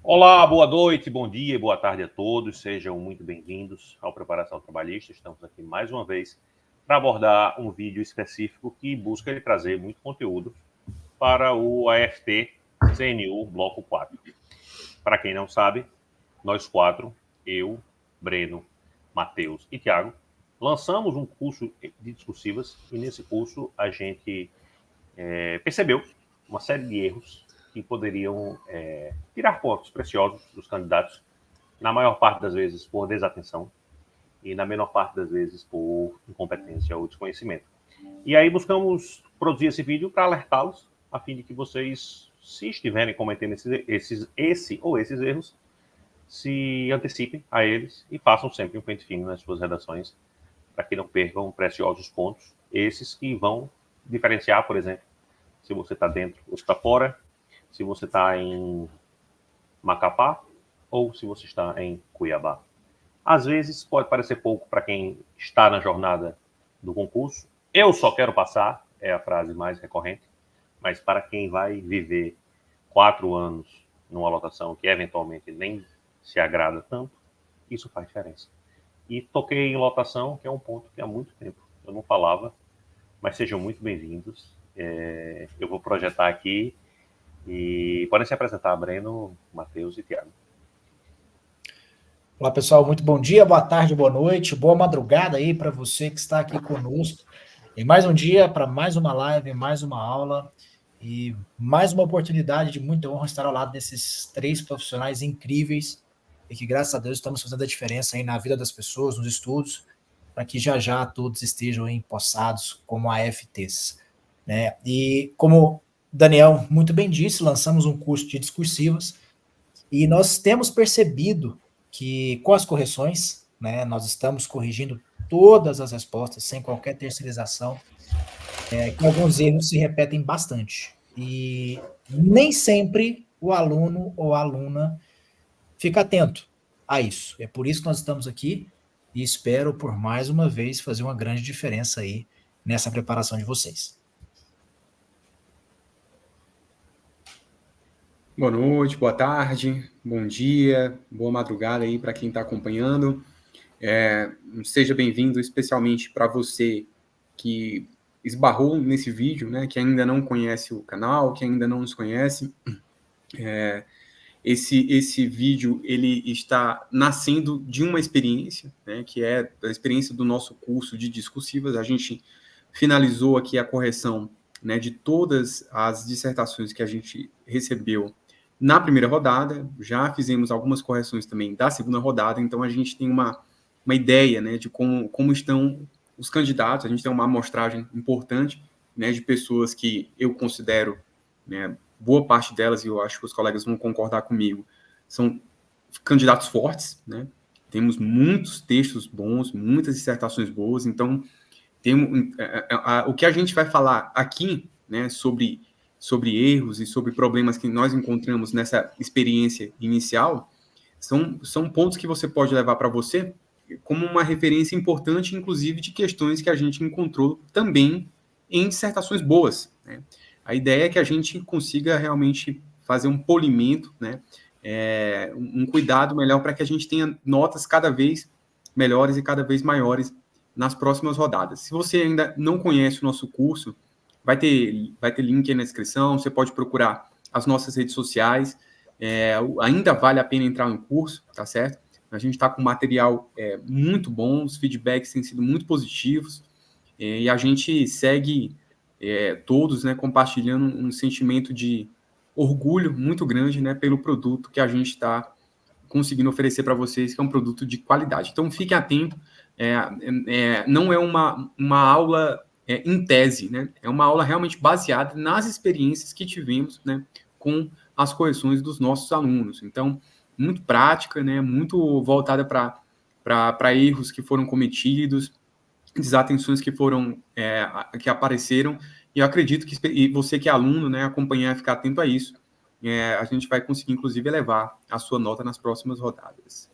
Olá, boa noite, bom dia, boa tarde a todos. Sejam muito bem-vindos ao Preparação Trabalhista. Estamos aqui mais uma vez para abordar um vídeo específico que busca trazer muito conteúdo para o AFT CNU Bloco 4. Para quem não sabe, nós quatro, eu, Breno, Matheus e Thiago, lançamos um curso de discursivas e nesse curso a gente percebeu uma série de erros que poderiam tirar pontos preciosos dos candidatos, na maior parte das vezes por desatenção e na menor parte das vezes por incompetência ou desconhecimento. E aí buscamos produzir esse vídeo para alertá-los, a fim de que vocês, se estiverem cometendo esses erros, se antecipem a eles e façam sempre um pente fino nas suas redações, para que não percam preciosos pontos, esses que vão diferenciar, por exemplo, se você está dentro ou está fora, se você está em Macapá ou se você está em Cuiabá. Às vezes pode parecer pouco para quem está na jornada do concurso. Eu só quero passar, é a frase mais recorrente, mas para quem vai viver 4 anos numa lotação que eventualmente nem se agrada tanto, isso faz diferença. E toquei em lotação, que é um ponto que há muito tempo eu não falava, mas sejam muito bem-vindos. Eu vou projetar aqui e podem se apresentar, Breno, Matheus e Thiago. Olá, pessoal, muito bom dia, boa tarde, boa noite, boa madrugada aí para você que está aqui conosco. Em mais um dia, para mais uma live, mais uma aula e mais uma oportunidade de muita honra estar ao lado desses 3 profissionais incríveis e que, graças a Deus, estamos fazendo a diferença aí na vida das pessoas, nos estudos, para que já todos estejam empossados como AFTs, né? E como Daniel muito bem disse, lançamos um curso de discursivas e nós temos percebido que com as correções, né, nós estamos corrigindo todas as respostas sem qualquer terceirização, que alguns erros se repetem bastante. E nem sempre o aluno ou a aluna fica atento a isso. É por isso que nós estamos aqui e espero, por mais uma vez, fazer uma grande diferença aí nessa preparação de vocês. Boa noite, boa tarde, bom dia, boa madrugada aí para quem está acompanhando. Seja bem-vindo, especialmente para você que esbarrou nesse vídeo, né, que ainda não conhece o canal, que ainda não nos conhece. Esse vídeo ele está nascendo de uma experiência, né, que é a experiência do nosso curso de discursivas. A gente finalizou aqui a correção, né, de todas as dissertações que a gente recebeu na primeira rodada, já fizemos algumas correções também da segunda rodada, então a gente tem uma ideia, né, de como estão os candidatos. A gente tem uma amostragem importante, né, de pessoas que eu considero, né, boa parte delas, e eu acho que os colegas vão concordar comigo, são candidatos fortes, né? Temos muitos textos bons, muitas dissertações boas, então o que a gente vai falar aqui, né, sobre erros e sobre problemas que nós encontramos nessa experiência inicial, são pontos que você pode levar para você como uma referência importante, inclusive, de questões que a gente encontrou também em dissertações boas, né? A ideia é que a gente consiga realmente fazer um polimento, né, um cuidado melhor para que a gente tenha notas cada vez melhores e cada vez maiores nas próximas rodadas. Se você ainda não conhece o nosso curso, vai ter link aí na descrição, você pode procurar as nossas redes sociais, ainda vale a pena entrar no curso, tá certo? A gente está com material muito bom, os feedbacks têm sido muito positivos, e a gente segue todos, né, compartilhando um sentimento de orgulho muito grande, né, pelo produto que a gente está conseguindo oferecer para vocês, que é um produto de qualidade. Então, fiquem atentos, não é uma aula em tese, né? É uma aula realmente baseada nas experiências que tivemos, né, com as correções dos nossos alunos. Então, muito prática, né, muito voltada para erros que foram cometidos, desatenções que foram que apareceram, e eu acredito que e você que é aluno, né, acompanhar e ficar atento a isso, a gente vai conseguir, inclusive, elevar a sua nota nas próximas rodadas.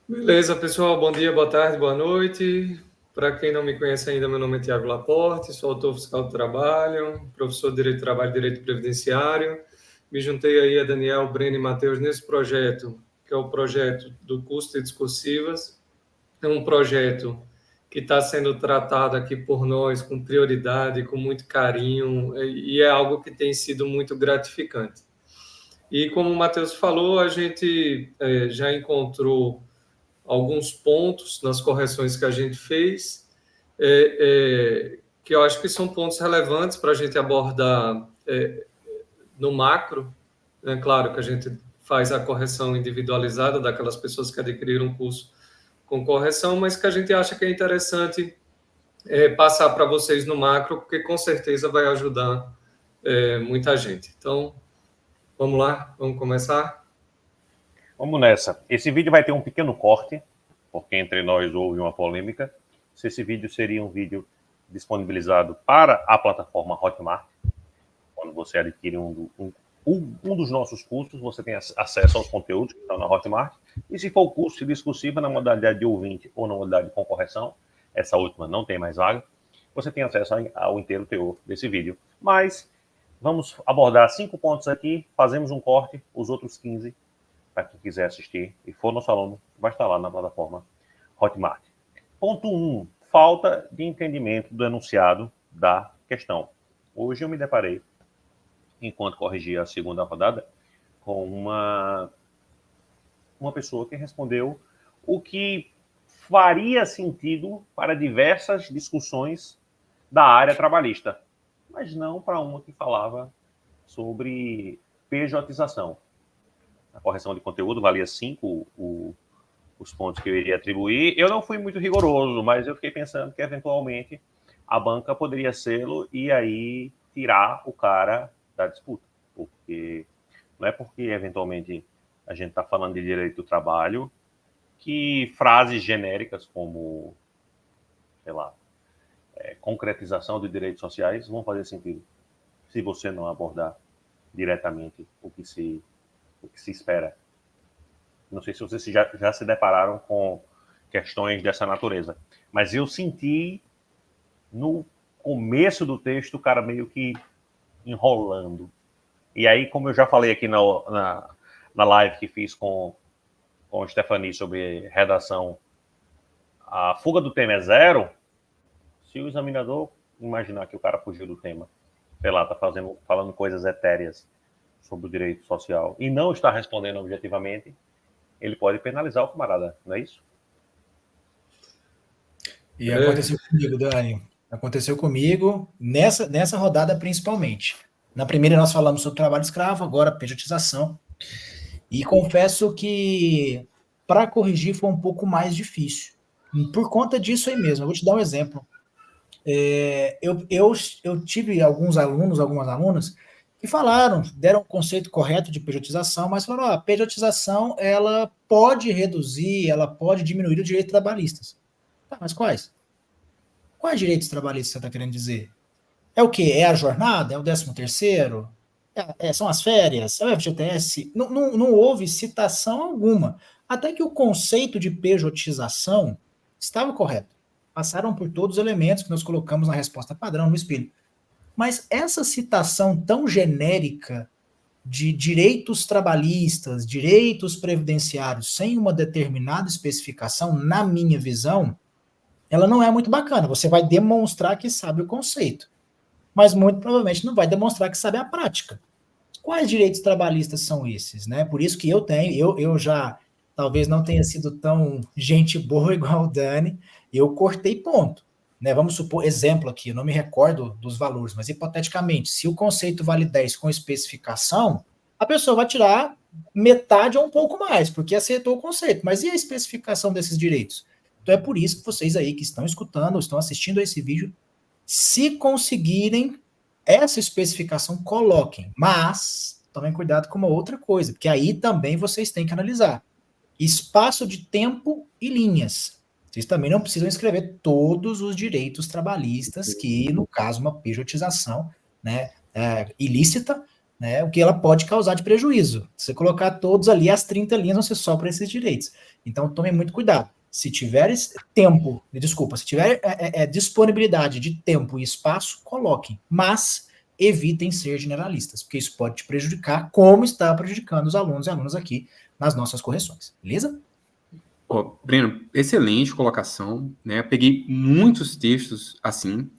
Beleza, pessoal. Bom dia, boa tarde, boa noite. Para quem não me conhece ainda, meu nome é Thiago Laporte, sou autor fiscal do trabalho, professor de Direito do Trabalho e Direito Previdenciário me juntei aí a Daniel, Breno e Matheus nesse projeto, que é o projeto do curso de discursivas. É um projeto que está sendo tratado aqui por nós com prioridade, com muito carinho, e é algo que tem sido muito gratificante. E como o Matheus falou, a gente já encontrou alguns pontos nas correções que a gente fez, que eu acho que são pontos relevantes para a gente abordar no macro. É claro que a gente faz a correção individualizada daquelas pessoas que adquiriram o curso com correção, mas que a gente acha que é interessante passar para vocês no macro, porque com certeza vai ajudar muita gente. Então, vamos lá, vamos começar? Vamos nessa. Esse vídeo vai ter um pequeno corte, porque entre nós houve uma polêmica. Se esse vídeo seria um vídeo disponibilizado para a plataforma Hotmart, quando você adquire um dos nossos cursos, você tem acesso aos conteúdos que estão na Hotmart. E se for o curso de discursiva na modalidade de ouvinte ou na modalidade com correção, essa última não tem mais vaga, você tem acesso ao inteiro teor desse vídeo. Mas vamos abordar 5 pontos aqui, fazemos um corte, os outros 15, para quem quiser assistir e for nosso aluno, vai estar lá na plataforma Hotmart. Ponto 1, falta de entendimento do enunciado da questão. Hoje eu me deparei, enquanto corrigia a segunda rodada, com uma pessoa que respondeu o que faria sentido para diversas discussões da área trabalhista, mas não para uma que falava sobre pejotização. A correção de conteúdo valia 5 os pontos que eu iria atribuir. Eu não fui muito rigoroso, mas eu fiquei pensando que, eventualmente, a banca poderia sê-lo e aí tirar o cara da disputa. Porque não é porque, eventualmente, a gente está falando de direito do trabalho que frases genéricas como, sei lá, concretização de direitos sociais vão fazer sentido se você não abordar diretamente o que se espera. Não sei se vocês já se depararam com questões dessa natureza, mas eu senti no começo do texto o cara meio que enrolando. E aí, como eu já falei aqui na live que fiz com o Stephanie sobre redação, a fuga do tema é 0, se o examinador imaginar que o cara fugiu do tema, sei lá, está falando coisas etéreas sobre o direito social e não está respondendo objetivamente, ele pode penalizar o camarada, não é isso? E aconteceu comigo, Dani. Aconteceu comigo nessa rodada principalmente. Na primeira nós falamos sobre trabalho escravo, agora pejotização. E confesso que para corrigir foi um pouco mais difícil. Por conta disso aí mesmo. Eu vou te dar um exemplo. Eu tive alguns alunos, algumas alunas, que deram o conceito correto de pejotização, mas falaram, a pejotização ela pode reduzir, ela pode diminuir os direitos trabalhistas. Tá, mas quais? Quais direitos trabalhistas você está querendo dizer? É o quê? É a jornada? É o 13º? São as férias? É o FGTS? Não houve citação alguma. Até que o conceito de pejotização estava correto. Passaram por todos os elementos que nós colocamos na resposta padrão, no espelho. Mas essa citação tão genérica de direitos trabalhistas, direitos previdenciários, sem uma determinada especificação, na minha visão, ela não é muito bacana. Você vai demonstrar que sabe o conceito, mas muito provavelmente não vai demonstrar que sabe a prática. Quais direitos trabalhistas são esses, né? Por isso que eu já talvez não tenha sido tão gente boa igual o Dani, eu cortei ponto. Né, vamos supor, exemplo aqui, eu não me recordo dos valores, mas hipoteticamente, se o conceito vale 10 com especificação, a pessoa vai tirar metade ou um pouco mais, porque aceitou o conceito. Mas e a especificação desses direitos? Então é por isso que vocês aí que estão escutando, estão assistindo a esse vídeo, se conseguirem essa especificação, coloquem. Mas tomem cuidado com uma outra coisa, porque aí também vocês têm que analisar. Espaço de tempo e linhas. Vocês também não precisam escrever todos os direitos trabalhistas que, no caso, uma pejotização, né, ilícita, né, o que ela pode causar de prejuízo. Se você colocar todos ali, as 30 linhas vão ser só para esses direitos. Então, tomem muito cuidado. Se tiver disponibilidade de tempo e espaço, coloquem. Mas evitem ser generalistas, porque isso pode te prejudicar, como está prejudicando os alunos e alunas aqui nas nossas correções, beleza? Breno, excelente colocação, né? Eu peguei muitos textos assim.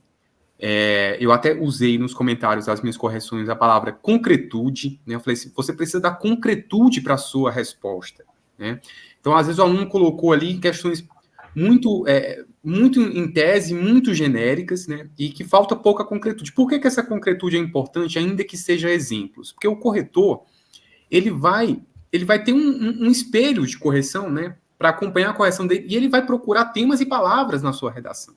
Eu até usei nos comentários das minhas correções a palavra concretude, né? Eu falei assim, você precisa dar concretude para a sua resposta, né? Então, às vezes, o aluno colocou ali questões muito em tese, muito genéricas, né? E que falta pouca concretude. Por que essa concretude é importante, ainda que seja exemplos? Porque o corretor, ele vai ter um espelho de correção, né? Para acompanhar a correção dele, e ele vai procurar temas e palavras na sua redação.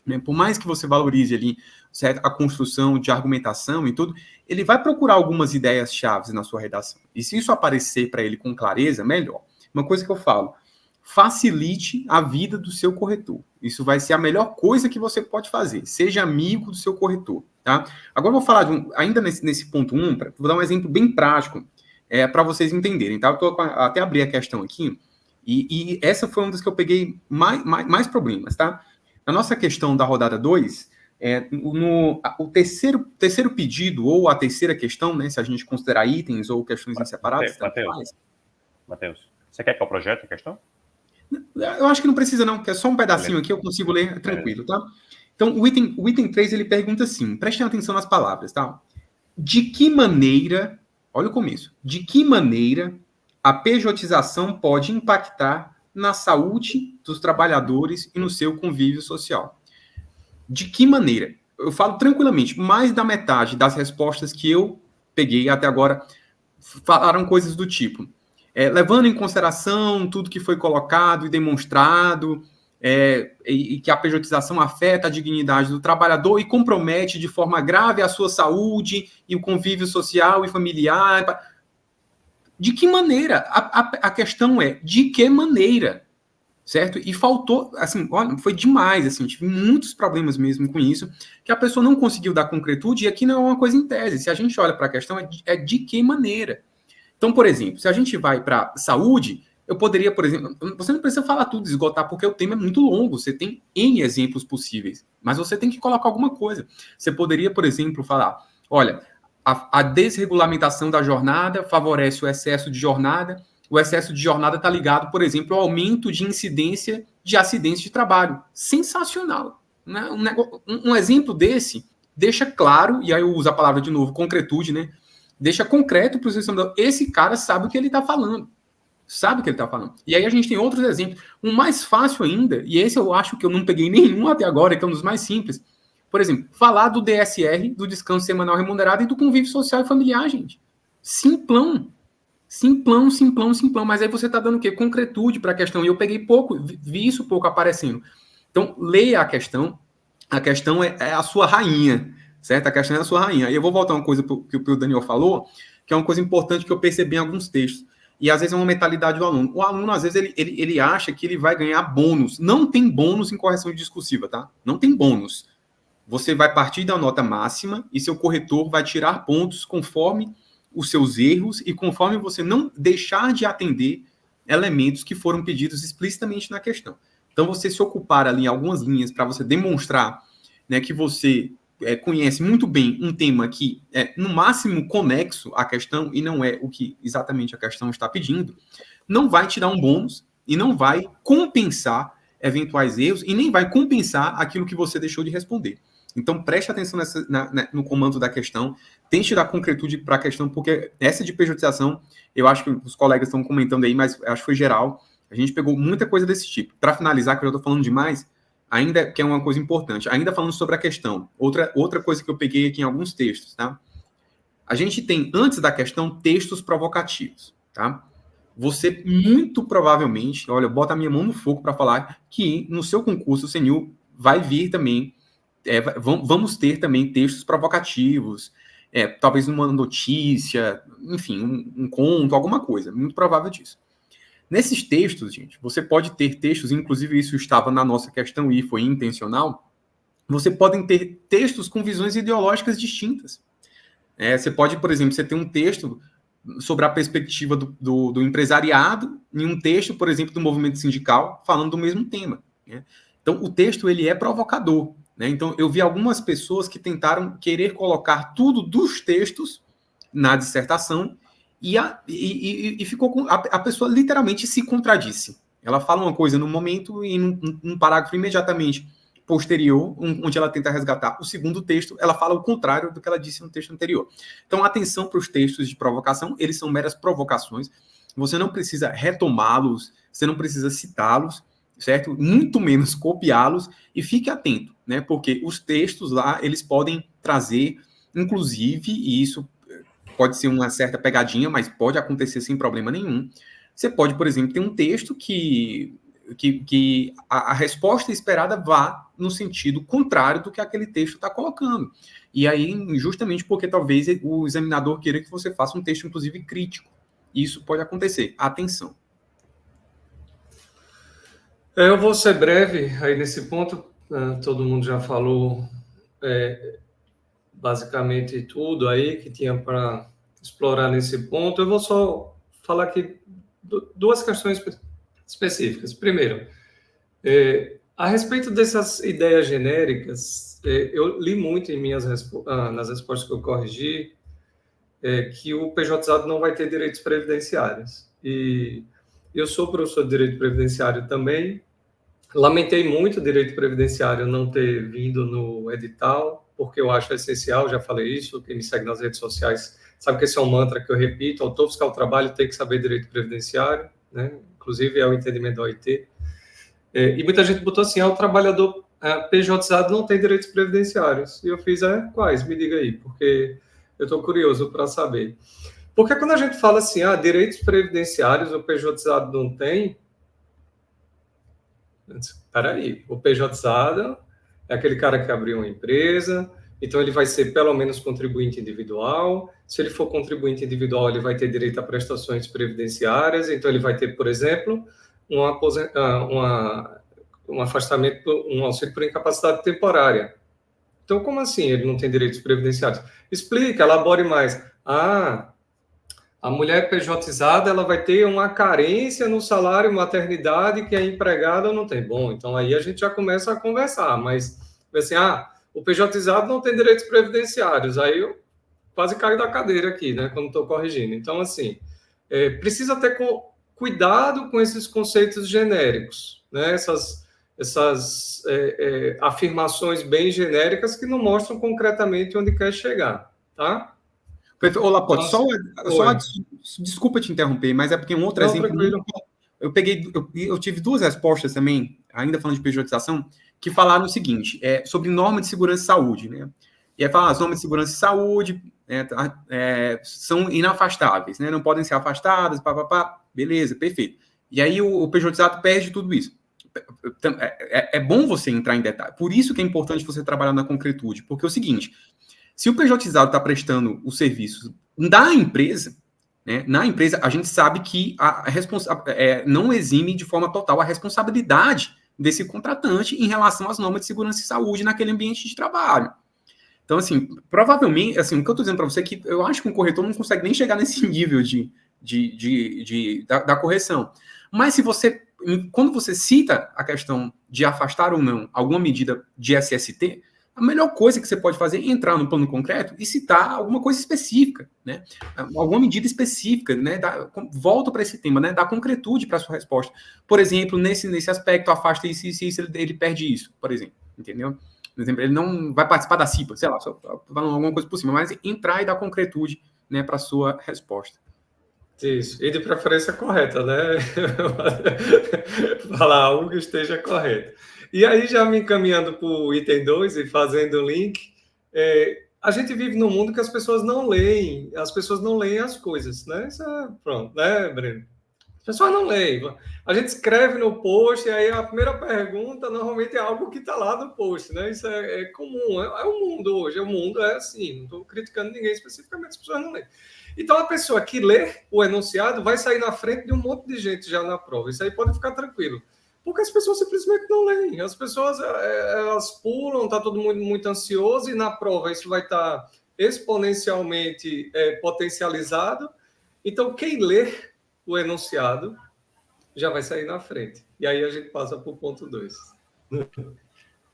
Né? Por mais que você valorize ali, certo, a construção de argumentação e tudo, ele vai procurar algumas ideias-chave na sua redação. E se isso aparecer para ele com clareza, melhor. Uma coisa que eu falo, facilite a vida do seu corretor. Isso vai ser a melhor coisa que você pode fazer. Seja amigo do seu corretor. Tá? Agora eu vou falar, ainda nesse ponto 1, vou dar um exemplo bem prático para vocês entenderem. Tá? Eu até abri a questão aqui, e essa foi uma das que eu peguei mais problemas. Tá? Na nossa questão da rodada 2, o terceiro pedido, ou a terceira questão, né, se a gente considerar itens ou questões em separados... Matheus, você quer que eu projete a questão? Eu acho que não precisa não, que é só um pedacinho aqui, eu consigo ler tranquilo, tá? Então, o item 3, ele pergunta assim, prestem atenção nas palavras, tá? De que maneira, olha o começo, de que maneira a pejotização pode impactar na saúde dos trabalhadores e no seu convívio social? De que maneira? Eu falo tranquilamente, mais da metade das respostas que eu peguei até agora falaram coisas do tipo, levando em consideração tudo que foi colocado e demonstrado, e que a pejotização afeta a dignidade do trabalhador e compromete de forma grave a sua saúde e o convívio social e familiar. De que maneira? A questão é, de que maneira? Certo? E faltou, assim, olha, foi demais, assim, tive muitos problemas mesmo com isso, que a pessoa não conseguiu dar concretude, e aqui não é uma coisa em tese. Se a gente olha para a questão, é de que maneira? Então, por exemplo, se a gente vai para saúde, eu poderia, por exemplo, você não precisa falar tudo, esgotar, porque o tema é muito longo, você tem N exemplos possíveis, mas você tem que colocar alguma coisa. Você poderia, por exemplo, falar, olha, a desregulamentação da jornada favorece o excesso de jornada. O excesso de jornada está ligado, por exemplo, ao aumento de incidência de acidentes de trabalho. Sensacional. Né? Um exemplo desse deixa claro, e aí eu uso a palavra de novo, concretude, né? Deixa concreto para o sistema. Esse cara sabe o que ele está falando. Sabe o que ele está falando. E aí a gente tem outros exemplos. Um mais fácil ainda, e esse eu acho que eu não peguei nenhum até agora, que é um dos mais simples. Por exemplo, falar do DSR, do descanso semanal remunerado, e do convívio social e familiar, gente. Simplão. Simplão, mas aí você está dando o quê? Concretude para a questão, e eu peguei pouco, vi isso pouco aparecendo. Então, leia a questão é a sua rainha, certo? A questão é a sua rainha. E eu vou voltar uma coisa que o Daniel falou, que é uma coisa importante que eu percebi em alguns textos, e às vezes é uma mentalidade do aluno. O aluno, às vezes, ele acha que ele vai ganhar bônus. Não tem bônus em correção discursiva, tá? Não tem bônus. Você vai partir da nota máxima e seu corretor vai tirar pontos conforme os seus erros e conforme você não deixar de atender elementos que foram pedidos explicitamente na questão. Então, você se ocupar ali em algumas linhas para você demonstrar, né, que você conhece muito bem um tema que é, no máximo, conexo à questão e não é o que exatamente a questão está pedindo, não vai te dar um bônus e não vai compensar eventuais erros e nem vai compensar aquilo que você deixou de responder. Então, preste atenção no comando da questão, tente dar concretude para a questão, porque essa de pejotização, eu acho que os colegas estão comentando aí, mas acho que foi geral, a gente pegou muita coisa desse tipo. Para finalizar, que eu já estou falando demais, ainda que é uma coisa importante, ainda falando sobre a questão, outra coisa que eu peguei aqui em alguns textos, tá? A gente tem, antes da questão, textos provocativos, tá? Você, muito provavelmente, olha, bota a minha mão no fogo para falar que no seu concurso, o CNU vai vir também, vamos ter também textos provocativos, talvez uma notícia, enfim, um conto, alguma coisa, muito provável disso. Nesses textos, gente, você pode ter textos, inclusive isso estava na nossa questão e foi intencional, você pode ter textos com visões ideológicas distintas. Você pode, por exemplo, você ter um texto sobre a perspectiva do empresariado e um texto, por exemplo, do movimento sindical falando do mesmo tema. Né? Então, o texto ele é provocador. né? Então, eu vi algumas pessoas que tentaram querer colocar tudo dos textos na dissertação e ficou com... A pessoa literalmente se contradisse. Ela fala uma coisa no momento e num parágrafo imediatamente posterior, onde ela tenta resgatar o segundo texto, ela fala o contrário do que ela disse no texto anterior. Então, atenção para os textos de provocação, eles são meras provocações, você não precisa retomá-los, você não precisa citá-los, certo? Muito menos copiá-los, e fique atento, né? Porque os textos lá, eles podem trazer, inclusive, e isso pode ser uma certa pegadinha, mas pode acontecer sem problema nenhum. Você pode, por exemplo, ter um texto que a resposta esperada vá no sentido contrário do que aquele texto está colocando. E aí, justamente porque talvez o examinador queira que você faça um texto, inclusive, crítico. Isso pode acontecer. Atenção. Eu vou ser breve aí nesse ponto. Todo mundo já falou basicamente tudo aí que tinha para explorar nesse ponto. Eu vou só falar aqui duas questões específicas. Primeiro, a respeito dessas ideias genéricas, eu li muito em nas respostas que eu corrigi que o PJ não vai ter direitos previdenciários. E eu sou professor de direito previdenciário também. Lamentei muito o direito previdenciário não ter vindo no edital, porque eu acho essencial, já falei isso, quem me segue nas redes sociais sabe que esse é um mantra que eu repito: autor fiscal do trabalho tem que saber direito previdenciário, né? Inclusive é o entendimento da OIT. E muita gente botou assim: o trabalhador PJizado não tem direitos previdenciários. E eu fiz, quais? Me diga aí, porque eu estou curioso para saber. Porque quando a gente fala assim, direitos previdenciários o PJizado não tem, espera aí, o PJizado é aquele cara que abriu uma empresa, então ele vai ser pelo menos contribuinte individual. Se ele for contribuinte individual, ele vai ter direito a prestações previdenciárias, então ele vai ter, por exemplo, um afastamento, um auxílio por incapacidade temporária. Então, como assim ele não tem direitos previdenciários? Explica, elabore mais. A mulher PJizada, ela vai ter uma carência no salário maternidade que a empregada não tem. Bom, então aí a gente já começa a conversar, mas assim, o PJizado não tem direitos previdenciários. Aí eu quase caio da cadeira aqui, né, quando estou corrigindo. Então, assim, precisa ter cuidado com esses conceitos genéricos, né, essas afirmações bem genéricas que não mostram concretamente onde quer chegar, tá? Ô, Laporte, desculpa te interromper, mas é porque um outro exemplo... Tranquilo. Eu tive duas respostas também, ainda falando de pejotização, que falaram o seguinte, sobre norma de segurança e saúde, né? E aí fala, as normas de segurança e saúde são inafastáveis, né? Não podem ser afastadas, beleza, perfeito. E aí o pejotizado perde tudo isso. É bom você entrar em detalhe. Por isso que é importante você trabalhar na concretude, porque é o seguinte, se o PJizado está prestando os serviços da empresa, né, na empresa, a gente sabe que não exime de forma total a responsabilidade desse contratante em relação às normas de segurança e saúde naquele ambiente de trabalho. Então, assim, provavelmente, assim, o que eu estou dizendo para você é que eu acho que um corretor não consegue nem chegar nesse nível da correção. Mas quando você cita a questão de afastar ou não alguma medida de SST, a melhor coisa que você pode fazer é entrar no plano concreto e citar alguma coisa específica, né? Alguma medida específica, né? Volta para esse tema, né? Dá concretude para a sua resposta. Por exemplo, nesse aspecto, afasta isso, ele perde isso, por exemplo, entendeu? Por exemplo, ele não vai participar da CIPA, sei lá, só falando alguma coisa por cima, mas entrar e dar concretude, né, para a sua resposta. Isso, e de preferência correta, né? Falar algo que esteja correto. E aí, já me encaminhando para o item 2 e fazendo o link, a gente vive num mundo que as pessoas não leem as coisas, né? Isso pronto, né, Breno? As pessoas não leem. A gente escreve no post e aí a primeira pergunta normalmente é algo que está lá no post, né? Isso é comum, é o mundo hoje, o mundo é assim, não estou criticando ninguém especificamente, as pessoas não leem. Então, a pessoa que lê o enunciado vai sair na frente de um monte de gente já na prova. Isso aí pode ficar tranquilo. Porque as pessoas simplesmente não leem. As pessoas, elas pulam, está todo mundo muito ansioso, e na prova isso vai estar exponencialmente potencializado. Então, quem lê o enunciado já vai sair na frente. E aí a gente passa para o ponto 2.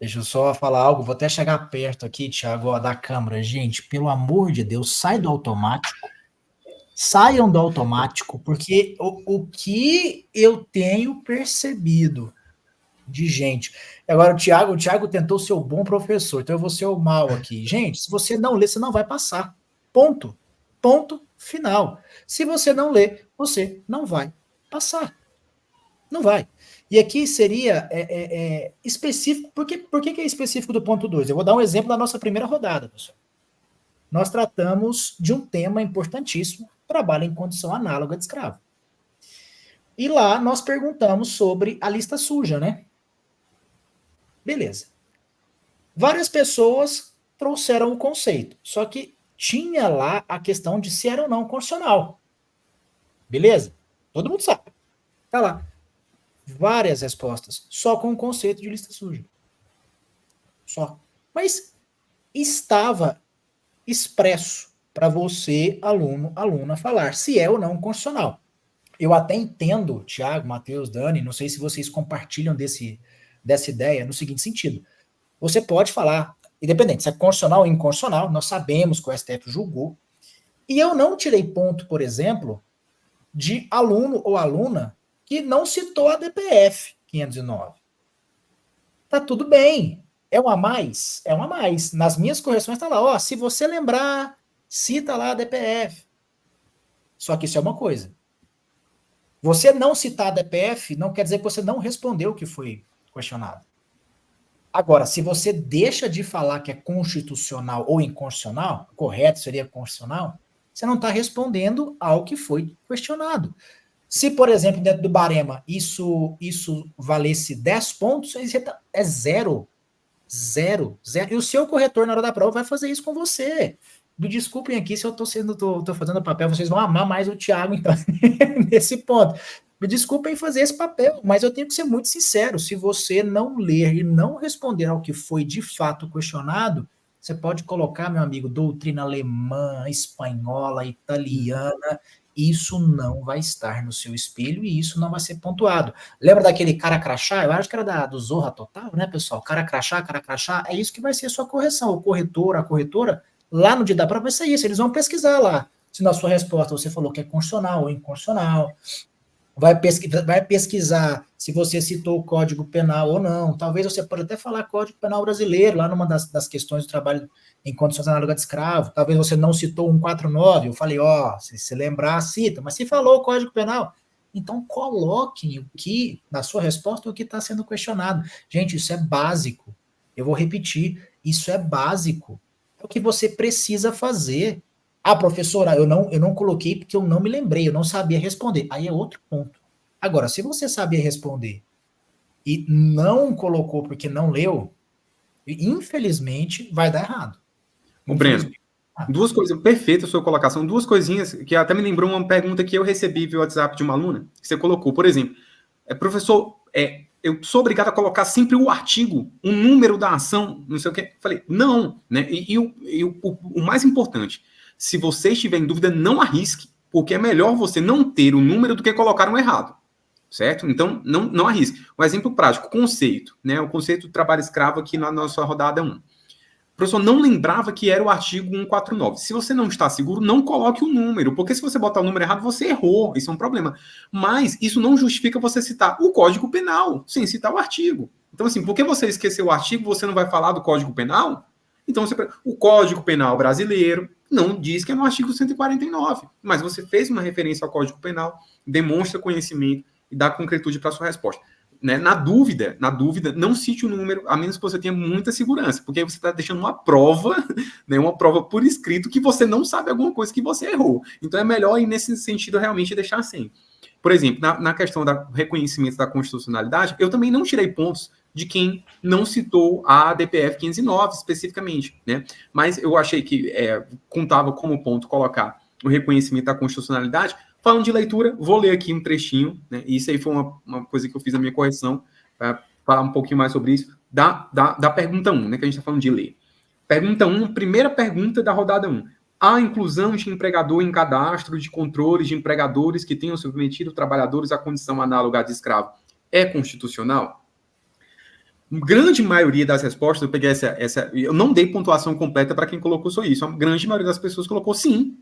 Deixa eu só falar algo, vou até chegar perto aqui, Thiago, ó, da câmera. Gente, pelo amor de Deus, sai do automático. Saiam do automático, porque o que eu tenho percebido de gente. Agora, o Thiago tentou ser o bom professor, então eu vou ser o mal aqui. Gente, se você não ler, você não vai passar. Ponto. Ponto final. Se você não ler, você não vai passar. Não vai. E aqui seria específico. Por que é específico do ponto 2? Eu vou dar um exemplo da nossa primeira rodada, pessoal. Nós tratamos de um tema importantíssimo, trabalho em condição análoga de escravo. E lá nós perguntamos sobre a lista suja, né? Beleza. Várias pessoas trouxeram o conceito, só que tinha lá a questão de se era ou não constitucional. Beleza? Todo mundo sabe. Tá lá. Várias respostas, só com o conceito de lista suja. Só. Mas estava expresso para você, aluno, aluna, falar se é ou não constitucional. Eu até entendo, Thiago, Matheus, Dani, não sei se vocês compartilham dessa ideia, no seguinte sentido. Você pode falar, independente se é constitucional ou inconstitucional, nós sabemos que o STF julgou, e eu não tirei ponto, por exemplo, de aluno ou aluna que não citou a DPF 509. Tá tudo bem. É um a mais? É um a mais. Nas minhas correções tá lá, ó, se você lembrar, cita lá a DPF. Só que isso é uma coisa. Você não citar a DPF não quer dizer que você não respondeu o que foi questionado. Agora, se você deixa de falar que é constitucional ou inconstitucional, correto seria constitucional, você não está respondendo ao que foi questionado. Se, por exemplo, dentro do barema, isso valesse 10 pontos, é zero. Zero. E o seu corretor, na hora da prova, vai fazer isso com você. Me desculpem aqui se eu tô fazendo papel, vocês vão amar mais o Thiago, então, nesse ponto. Me desculpem fazer esse papel, mas eu tenho que ser muito sincero. Se você não ler e não responder ao que foi de fato questionado, você pode colocar, meu amigo, doutrina alemã, espanhola, italiana, isso não vai estar no seu espelho e isso não vai ser pontuado. Lembra daquele cara crachá? Eu acho que era do Zorra Total, né, pessoal? Cara crachá, é isso que vai ser a sua correção. O corretor, a corretora, lá no dia da prova vai ser isso. Eles vão pesquisar lá. Se na sua resposta você falou que é constitucional ou inconstitucional, vai pesquisar se você citou o Código Penal ou não. Talvez você pode até falar Código Penal brasileiro, lá numa das questões do trabalho em condições análogas de escravo. Talvez você não citou 149, eu falei, ó, se se lembrar, cita. Mas se falou o Código Penal, então coloquem o que, na sua resposta, o que está sendo questionado. Gente, isso é básico. Eu vou repetir, isso é básico. É o que você precisa fazer. Ah, professora, eu não coloquei porque eu não me lembrei, eu não sabia responder. Aí é outro ponto. Agora, se você sabia responder e não colocou porque não leu, infelizmente vai dar errado. O Breno, duas coisas, perfeita a sua colocação, duas coisinhas que até me lembrou uma pergunta que eu recebi via WhatsApp de uma aluna, que você colocou, por exemplo, professor, eu sou obrigado a colocar sempre o artigo, o número da ação, não sei o quê. Falei, não, né? E o mais importante, se você estiver em dúvida, não arrisque, porque é melhor você não ter o número do que colocar um errado, certo? Então, não arrisque. Um exemplo prático, conceito, né? O conceito do trabalho escravo aqui na nossa rodada 1. O professor não lembrava que era o artigo 149. Se você não está seguro, não coloque o número, porque se você botar o número errado, você errou. Isso é um problema. Mas isso não justifica você citar o Código Penal, sem citar o artigo. Então, assim, porque você esqueceu o artigo, você não vai falar do Código Penal? Então, o Código Penal brasileiro não diz que é no artigo 149, mas você fez uma referência ao Código Penal, demonstra conhecimento e dá concretude para a sua resposta. Né? Na dúvida, não cite o número, a menos que você tenha muita segurança, porque aí você está deixando uma prova, né, uma prova por escrito que você não sabe alguma coisa que você errou. Então é melhor ir nesse sentido realmente deixar assim. Por exemplo, na questão do reconhecimento da constitucionalidade, eu também não tirei pontos de quem não citou a DPF 509 especificamente, né? Mas eu achei que contava como ponto colocar o reconhecimento da constitucionalidade. Falando de leitura, vou ler aqui um trechinho, né? Isso aí foi uma coisa que eu fiz na minha correção, para falar um pouquinho mais sobre isso, da pergunta 1, né? Que a gente está falando de ler. Pergunta 1, primeira pergunta da rodada 1. A inclusão de empregador em cadastro de controles de empregadores que tenham submetido trabalhadores à condição análoga de escravo é constitucional? grande maioria das respostas, eu peguei eu não dei pontuação completa para quem colocou só isso. A grande maioria das pessoas colocou sim.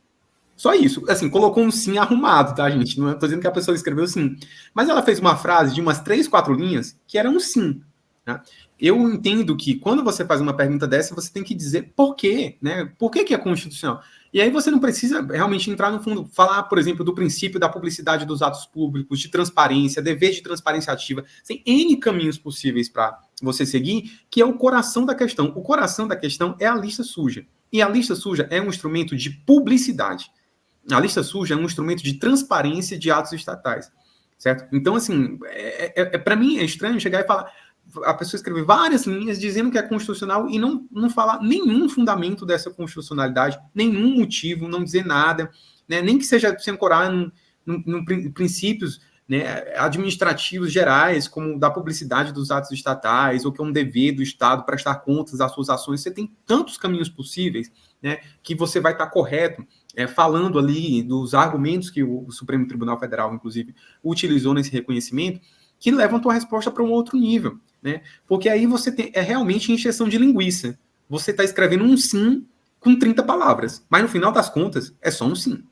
Só isso. Assim, colocou um sim arrumado, tá, gente? Não estou dizendo que a pessoa escreveu sim. Mas ela fez uma frase de umas 3, 4 linhas que era um sim. Tá? Eu entendo que quando você faz uma pergunta dessa, você tem que dizer por quê, né? Por que é constitucional? E aí você não precisa realmente entrar no fundo, falar, por exemplo, do princípio da publicidade dos atos públicos, de transparência, dever de transparência ativa. Tem N caminhos possíveis para você seguir, que é o coração da questão. O coração da questão é a lista suja. E a lista suja é um instrumento de publicidade. A lista suja é um instrumento de transparência de atos estatais, certo? Então, assim, para mim é estranho chegar e falar, a pessoa escrever várias linhas dizendo que é constitucional e não falar nenhum fundamento dessa constitucionalidade, nenhum motivo, não dizer nada, né? Nem que seja se ancorar em princípios, né, administrativos gerais, como da publicidade dos atos estatais, ou que é um dever do Estado prestar contas às suas ações. Você tem tantos caminhos possíveis, né, que você vai estar correto, falando ali dos argumentos que o Supremo Tribunal Federal, inclusive, utilizou nesse reconhecimento, que levam a tua resposta para um outro nível, né? Porque aí você tem realmente encheção de linguiça. Você está escrevendo um sim com 30 palavras, mas no final das contas é só um sim.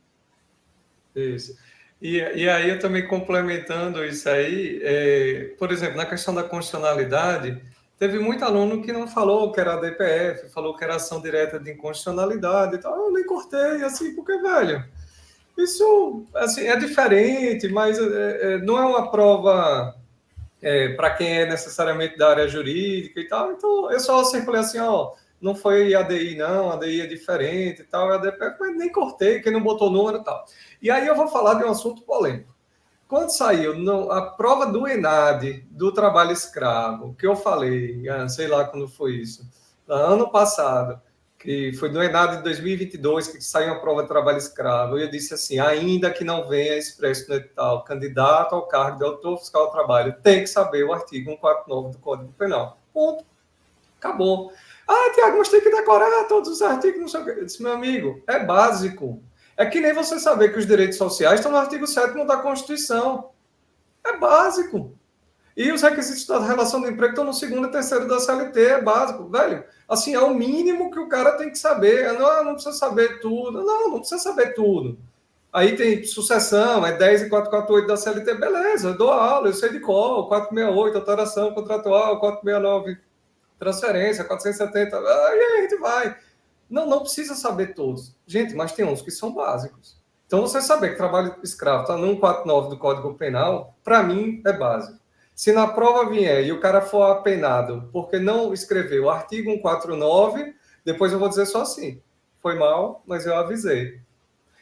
Isso. E aí eu também complementando isso aí, por exemplo, na questão da constitucionalidade, teve muito aluno que não falou que era a DPF, falou que era ação direta de inconstitucionalidade e tal. Eu nem cortei, assim, porque, velho, isso assim, é diferente, mas não é uma prova para quem é necessariamente da área jurídica e tal. Então, eu só circulei assim, ó, não foi ADI não, ADI é diferente e tal, ADPF, mas nem cortei, quem não botou número e tal. E aí eu vou falar de um assunto polêmico. Quando saiu a prova do ENAD, do trabalho escravo, que eu falei, sei lá quando foi isso, ano passado, que foi do ENAD de 2022, que saiu a prova de trabalho escravo, eu disse assim, ainda que não venha expresso no edital, candidato ao cargo de autor fiscal do trabalho tem que saber o artigo 149 do Código Penal. Ponto. Acabou. Ah, Tiago, mas tem que decorar todos os artigos, não sei o quê. Eu disse, meu amigo, é básico. É que nem você saber que os direitos sociais estão no artigo 7º da Constituição. É básico. E os requisitos da relação de emprego estão no 2º e 3º da CLT. É básico. Velho, assim, é o mínimo que o cara tem que saber. Não precisa saber tudo. Não precisa saber tudo. Aí tem sucessão, 10 e 448 da CLT. Beleza, eu dou aula, eu sei de qual. 468, alteração contratual. 469, transferência. 470. Aí a gente vai. Não precisa saber todos. Gente, mas tem uns que são básicos. Então, você saber que trabalho escravo está no 149 do Código Penal, para mim, é básico. Se na prova vier e o cara for apenado porque não escreveu o artigo 149, depois eu vou dizer só assim, foi mal, mas eu avisei.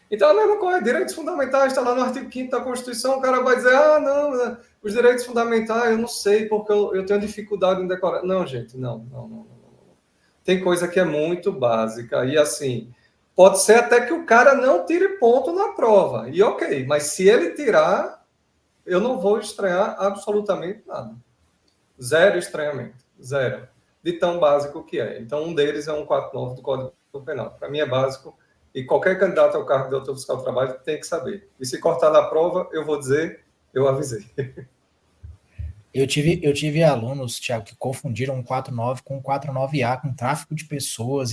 Então, a mesma coisa, direitos fundamentais, está lá no artigo 5º da Constituição, o cara vai dizer, não, os direitos fundamentais, eu não sei, porque eu tenho dificuldade em decorar. Não, gente, não. Tem coisa que é muito básica. E assim, pode ser até que o cara não tire ponto na prova. E ok, mas se ele tirar, eu não vou estranhar absolutamente nada. Zero estranhamento. Zero. De tão básico que é. Então, um deles é 149 do Código Penal. Para mim é básico. E qualquer candidato ao cargo de autor fiscal do trabalho tem que saber. E se cortar na prova, eu vou dizer, eu avisei. Eu tive alunos, Thiago, que confundiram um 49 com um 49A, com tráfico de pessoas,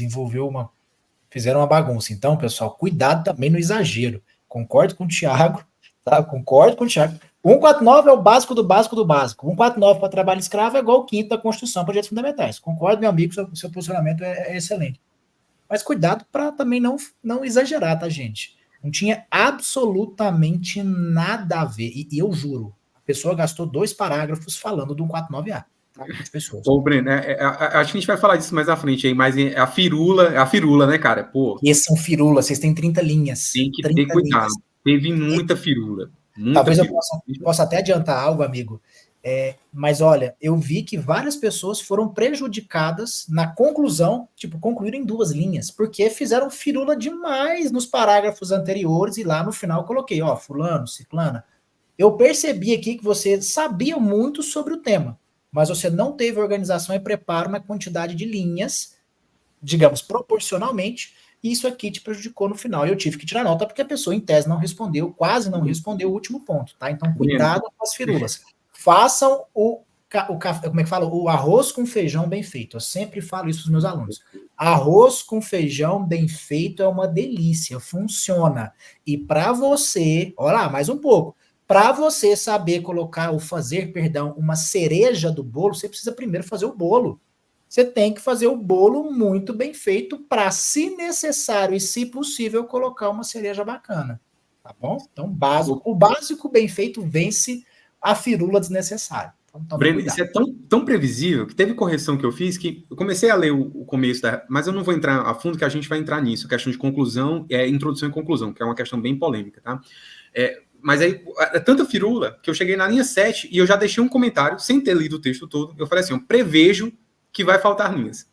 fizeram uma bagunça. Então, pessoal, cuidado também no exagero. Concordo com o Thiago, tá? Concordo com o Thiago. 149 é o básico do básico do básico. 149 para trabalho escravo é igual o 5º da Constituição para direitos fundamentais. Concordo, meu amigo, seu posicionamento é excelente. Mas cuidado para também não exagerar, tá, gente? Não tinha absolutamente nada a ver. E eu juro, a pessoa gastou 2 parágrafos falando do 149A. De pessoas. Ô, Breno, acho que a gente vai falar disso mais à frente aí, mas é a firula, né, cara? Pô. E esses são firulas, vocês têm 30 linhas. Tem que ter cuidado. Teve muita firula. Talvez eu possa até adiantar algo, amigo. Mas olha, eu vi que várias pessoas foram prejudicadas na conclusão, concluíram em 2 linhas, porque fizeram firula demais nos parágrafos anteriores e lá no final eu coloquei, fulano, ciclana, eu percebi aqui que você sabia muito sobre o tema, mas você não teve organização e preparo na quantidade de linhas, digamos, proporcionalmente, e isso aqui te prejudicou no final. Eu tive que tirar nota porque a pessoa, em tese, não respondeu, quase não respondeu o último ponto, tá? Então, cuidado com as firulas. Façam como é que fala? O arroz com feijão bem feito. Eu sempre falo isso para os meus alunos. Arroz com feijão bem feito é uma delícia, funciona. E para você, olha lá, mais um pouco. Para você saber colocar ou fazer, perdão, uma cereja do bolo, você precisa primeiro fazer o bolo. Você tem que fazer o bolo muito bem feito para, se necessário e se possível, colocar uma cereja bacana. Tá bom? Então, o básico bem feito vence a firula desnecessária. Então, Breno, isso é tão previsível que teve correção que eu fiz que eu comecei a ler o começo, mas eu não vou entrar a fundo, que a gente vai entrar nisso, questão de conclusão, introdução e conclusão, que é uma questão bem polêmica, tá? Mas aí, é tanta firula que eu cheguei na linha 7 e eu já deixei um comentário, sem ter lido o texto todo, eu falei assim, eu prevejo que vai faltar linhas.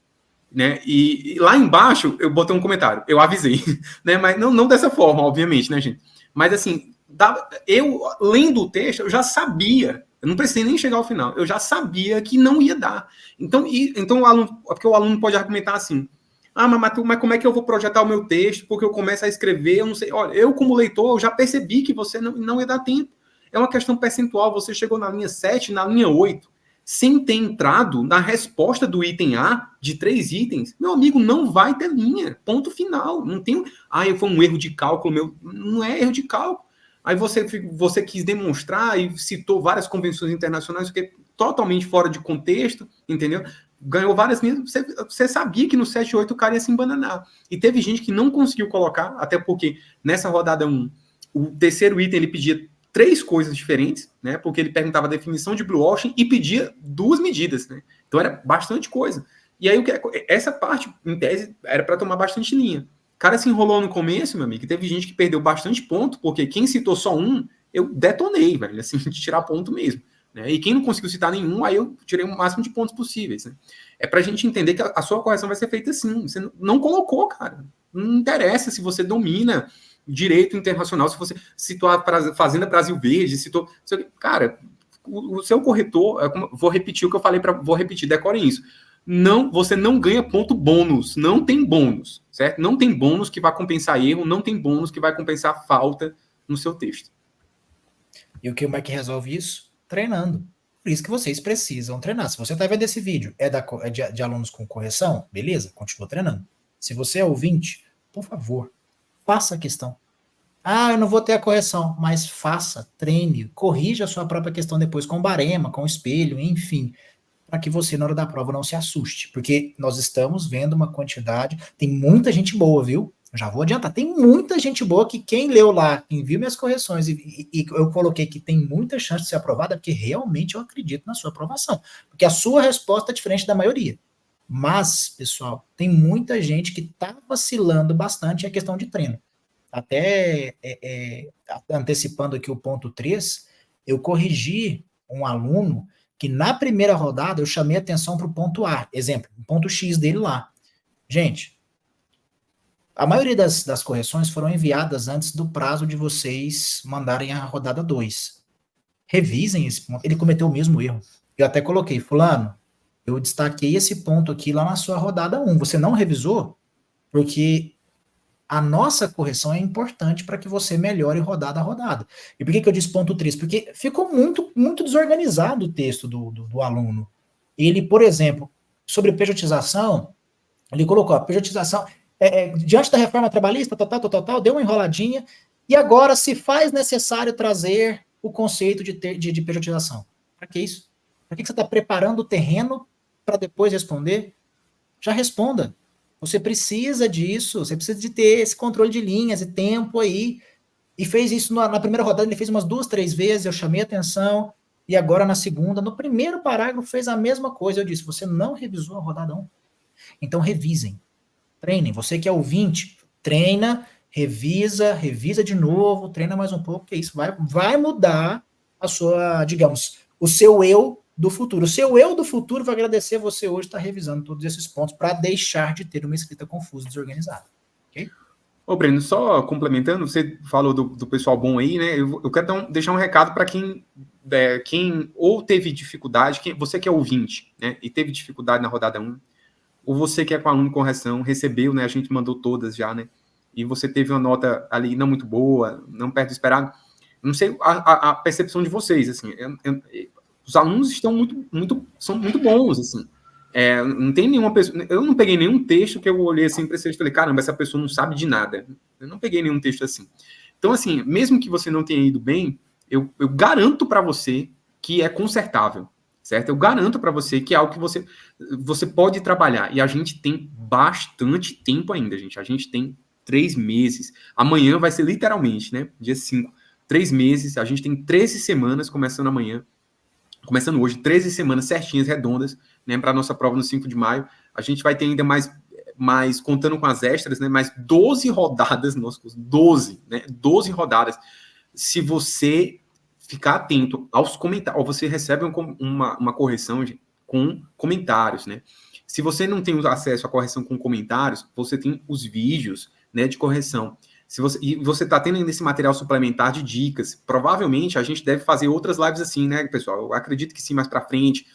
Né? E lá embaixo eu botei um comentário, eu avisei, né? Mas não dessa forma, obviamente, né, gente? Mas assim, eu lendo o texto, eu já sabia, eu não precisei nem chegar ao final, eu já sabia que não ia dar. Então o aluno, porque o aluno pode argumentar assim, mas como é que eu vou projetar o meu texto? Porque eu começo a escrever, eu não sei. Olha, eu como leitor, eu já percebi que você não ia dar tempo. É uma questão percentual, você chegou na linha 7, na linha 8, sem ter entrado na resposta do item A, de 3 itens, meu amigo, não vai ter linha. Ponto final. Não tem. Foi um erro de cálculo meu. Não é erro de cálculo. Aí você quis demonstrar e citou várias convenções internacionais, que é totalmente fora de contexto, entendeu? Ganhou várias linhas. Você sabia que no 7 e 8 o cara ia se embananar. E teve gente que não conseguiu colocar, até porque nessa rodada 1, o terceiro item ele pedia 3 coisas diferentes, né? Porque ele perguntava a definição de blue ocean e pedia 2 medidas, né? Então era bastante coisa. E aí essa parte, em tese, era para tomar bastante linha. O cara se enrolou no começo, meu amigo, e teve gente que perdeu bastante ponto, porque quem citou só um, eu detonei, velho, assim, de tirar ponto mesmo. Né? E quem não conseguiu citar nenhum, aí eu tirei o máximo de pontos possíveis. Né? É pra gente entender que a sua correção vai ser feita assim. Você não colocou, cara. Não interessa se você domina direito internacional, se você citou a Fazenda Brasil Verde, citou... Cara, o seu corretor, vou repetir o que eu falei, vou repetir, decorem isso. Você não ganha ponto bônus, não tem bônus, certo? Não tem bônus que vai compensar erro, não tem bônus que vai compensar falta no seu texto. E como é que resolve isso? Treinando. Por isso que vocês precisam treinar. Se você está vendo esse vídeo, de alunos com correção, beleza? Continua treinando. Se você é ouvinte, por favor, faça a questão. Eu não vou ter a correção, mas faça, treine, corrija a sua própria questão depois com barema, com espelho, enfim, para que você, na hora da prova, não se assuste. Porque nós estamos vendo uma quantidade, tem muita gente boa, viu? Eu já vou adiantar, tem muita gente boa que quem leu lá, quem viu minhas correções e eu coloquei que tem muita chance de ser aprovada, porque realmente eu acredito na sua aprovação. Porque a sua resposta é diferente da maioria. Mas, pessoal, tem muita gente que está vacilando bastante em a questão de treino. Até antecipando aqui o ponto 3, eu corrigi um aluno que na primeira rodada eu chamei atenção para o ponto A, exemplo, o ponto X dele lá. Gente, a maioria das correções foram enviadas antes do prazo de vocês mandarem a rodada 2. Revisem esse ponto, ele cometeu o mesmo erro. Eu até coloquei, fulano, eu destaquei esse ponto aqui lá na sua rodada 1, você não revisou? Porque a nossa correção é importante para que você melhore rodada a rodada. E por que eu disse ponto 3? Porque ficou muito, muito desorganizado o texto do aluno. Ele, por exemplo, sobre pejotização, ele colocou a pejotização, diante da reforma trabalhista, tal, deu uma enroladinha, e agora se faz necessário trazer o conceito de pejotização. Para que isso? Para que você está preparando o terreno para depois responder? Já responda. Você precisa disso, você precisa de ter esse controle de linhas e tempo aí. E fez isso na primeira rodada, ele fez umas 2, 3 vezes, eu chamei atenção, e agora na segunda, no primeiro parágrafo, fez a mesma coisa. Eu disse, você não revisou a rodada 1. Então revisem, treinem. Você que é ouvinte, treina, revisa de novo, treina mais um pouco, que isso vai mudar a sua, digamos, o seu eu do futuro. O seu eu do futuro vai agradecer você hoje estar revisando todos esses pontos para deixar de ter uma escrita confusa e desorganizada. Ok? Ô, Breno, só complementando, você falou do pessoal bom aí, né? Eu quero deixar um recado para quem ou teve dificuldade, você que é ouvinte, né? E teve dificuldade na rodada 1, ou você que é com aluno de correção, recebeu, né? A gente mandou todas já, né? E você teve uma nota ali não muito boa, não perto do esperado. Não sei a percepção de vocês, assim. os alunos são muito bons, assim. Não tem nenhuma pessoa... Eu não peguei nenhum texto que eu olhei assim para vocês e falei, caramba, essa pessoa não sabe de nada. Eu não peguei nenhum texto assim. Então, assim, mesmo que você não tenha ido bem, eu garanto para você que é consertável, certo? Eu garanto para você que é algo que você pode trabalhar. E a gente tem bastante tempo ainda, gente. A gente tem 3 meses. Amanhã vai ser literalmente, né? Dia 5. 3 meses. A gente tem 13 semanas começando amanhã. Começando hoje, 13 semanas certinhas, redondas, né? Para a nossa prova no 5 de maio. A gente vai ter ainda mais contando com as extras, né? Mais 12 rodadas no nosso curso. 12, né? 12 rodadas. Se você ficar atento aos comentários, você recebe uma correção, gente, com comentários, né? Se você não tem acesso à correção com comentários, você tem os vídeos, né, de correção. E você está tendo esse material suplementar de dicas. Provavelmente a gente deve fazer outras lives assim, né, pessoal? Eu acredito que sim, mais para frente.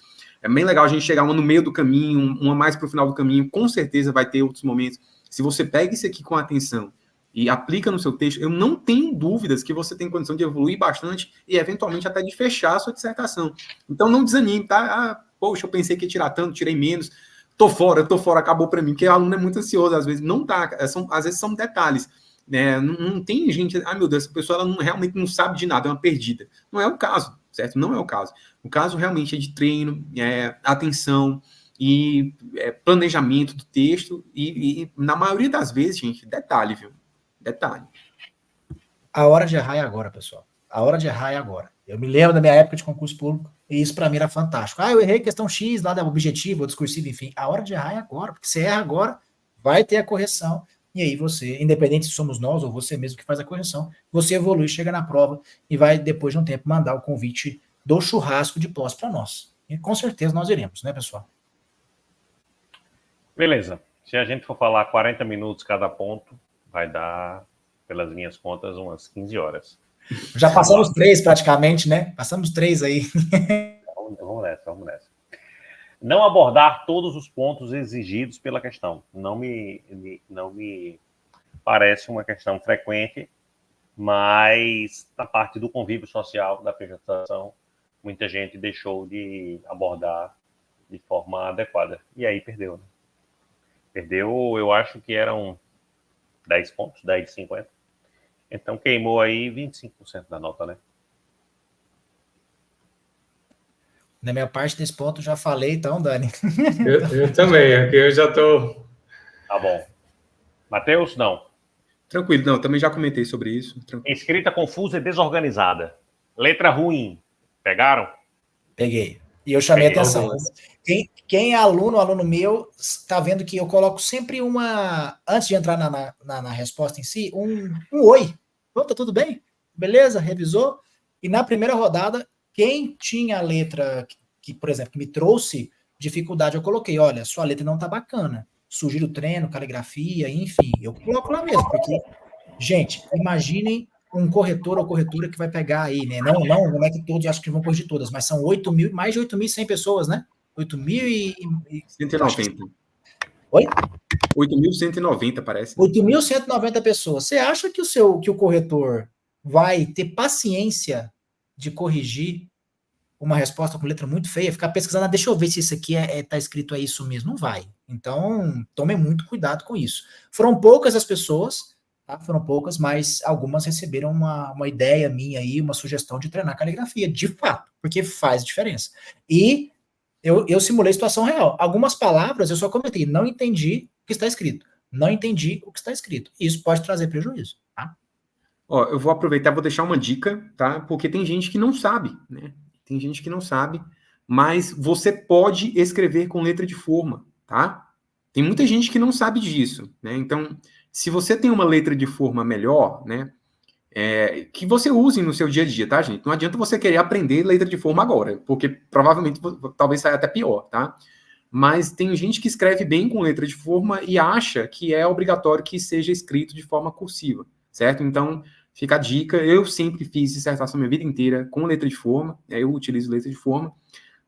É bem legal a gente chegar uma no meio do caminho, uma mais para o final do caminho. Com certeza vai ter outros momentos. Se você pega isso aqui com atenção e aplica no seu texto, eu não tenho dúvidas que você tem condição de evoluir bastante e, eventualmente, até de fechar a sua dissertação. Então, não desanime, tá? Poxa, eu pensei que ia tirar tanto, tirei menos. Tô fora, acabou para mim. Porque o aluno é muito ansioso, às vezes. Não tá. Às vezes são detalhes. Né? Não tem gente... meu Deus, essa pessoa ela realmente não sabe de nada, é uma perdida. Não é o caso, certo? Não é o caso. O caso realmente é de treino, atenção e planejamento do texto e, na maioria das vezes, gente, detalhe, viu? Detalhe. A hora de errar é agora, pessoal. A hora de errar é agora. Eu me lembro da minha época de concurso público e isso para mim era fantástico. Eu errei questão X lá da objetiva, ou discursiva, enfim. A hora de errar é agora, porque você erra agora, vai ter a correção. E aí você, independente se somos nós ou você mesmo que faz a correção, você evolui, chega na prova e vai, depois de um tempo, mandar o convite do churrasco de pós para nós. E com certeza nós iremos, né, pessoal? Beleza. Se a gente for falar 40 minutos cada ponto, vai dar, pelas minhas contas, umas 15 horas. Já passamos 3 praticamente, né? Passamos 3 aí. Vamos nessa. Não abordar todos os pontos exigidos pela questão. Não me parece uma questão frequente, mas na parte do convívio social, da apresentação, muita gente deixou de abordar de forma adequada. E aí perdeu, né? Perdeu, eu acho que eram 10 pontos, 10 de 50. Então queimou aí 25% da nota, né? Na minha parte desse ponto já falei, então, Dani. Eu também, aqui eu já estou... Tá bom. Matheus, não. Tranquilo, não, também já comentei sobre isso. Tranquilo. Escrita confusa e desorganizada. Letra ruim. Pegaram? Peguei. E eu chamei atenção. Quem é aluno meu, está vendo que eu coloco sempre uma... Antes de entrar na resposta em si, um oi. Tá tudo bem? Beleza? Revisou? E na primeira rodada, quem tinha a letra que, por exemplo, que me trouxe dificuldade, eu coloquei, olha, sua letra não tá bacana. Sugiro treino, caligrafia, enfim. Eu coloco lá mesmo, porque, gente, imaginem um corretor ou corretora que vai pegar aí, né? Não é que todos acham que vão corrigir todas, mas são mais de 8.100 pessoas, né? 8.190. Oi? 8.190, parece. 8.190 pessoas. Você acha que o corretor vai ter paciência de corrigir uma resposta com letra muito feia, ficar pesquisando, deixa eu ver se isso aqui tá escrito é isso mesmo? Não vai. Então, tomem muito cuidado com isso. Foram poucas as pessoas, tá? Foram poucas, mas algumas receberam uma ideia minha aí, uma sugestão de treinar caligrafia, de fato, porque faz diferença. E eu simulei situação real. Algumas palavras eu só comentei, não entendi o que está escrito. Não entendi o que está escrito. Isso pode trazer prejuízo, tá? Ó, eu vou aproveitar e vou deixar uma dica, tá? Porque tem gente que não sabe, né? Tem gente que não sabe, mas você pode escrever com letra de forma, tá? Tem muita gente que não sabe disso, né? Então, se você tem uma letra de forma melhor, né? Que você use no seu dia a dia, tá, gente? Não adianta você querer aprender letra de forma agora, porque provavelmente talvez saia até pior, tá? Mas tem gente que escreve bem com letra de forma e acha que é obrigatório que seja escrito de forma cursiva, certo? Então, fica a dica. Eu sempre fiz dissertação minha vida inteira com letra de forma, eu utilizo letra de forma,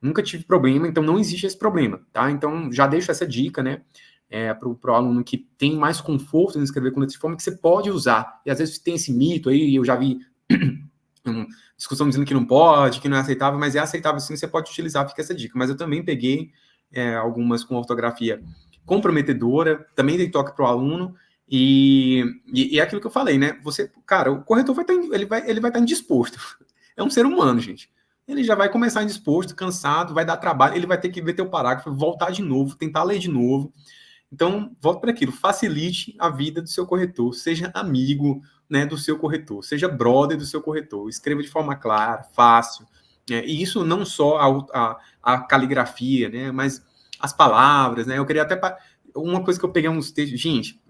nunca tive problema, então não existe esse problema, tá? Então, já deixo essa dica, né? Para o aluno que tem mais conforto em escrever com letra de forma, que você pode usar. E às vezes tem esse mito aí, eu já vi discussão dizendo que não pode, que não é aceitável, mas é aceitável sim, você pode utilizar, fica essa dica. Mas eu também peguei algumas com ortografia comprometedora, também dei toque para o aluno, e é aquilo que eu falei, né? Cara, o corretor ele vai estar indisposto. É um ser humano, gente. Ele já vai começar indisposto, cansado, vai dar trabalho, ele vai ter que ver teu parágrafo, voltar de novo, tentar ler de novo. Então, volto para aquilo, facilite a vida do seu corretor, seja amigo, né, do seu corretor, seja brother do seu corretor, escreva de forma clara, fácil, e isso não só a caligrafia, né, mas as palavras, né, eu queria até, uma coisa que eu peguei uns textos,